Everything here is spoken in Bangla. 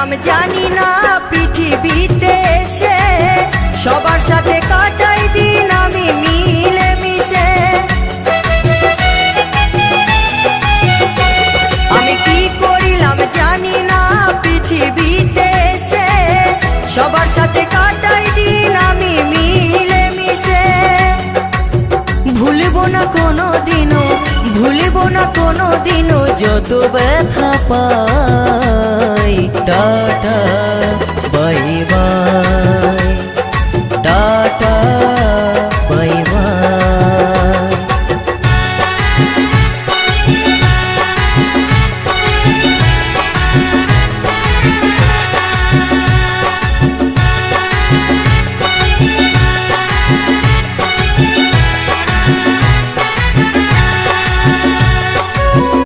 করিলাম জানি না পৃথিবীতে এসে সবার সাথে কাটাই দিন আমি মিলে মিশে। আমি কি করিলাম জানি না পৃথিবীতে এসে সবার সাথে কাটাই দিন আমি মিলে মিশে। ভুলবো না কোনো দিনও, ভুলবো না কোনো দিনও যত ব্যথা পাই। টাটা।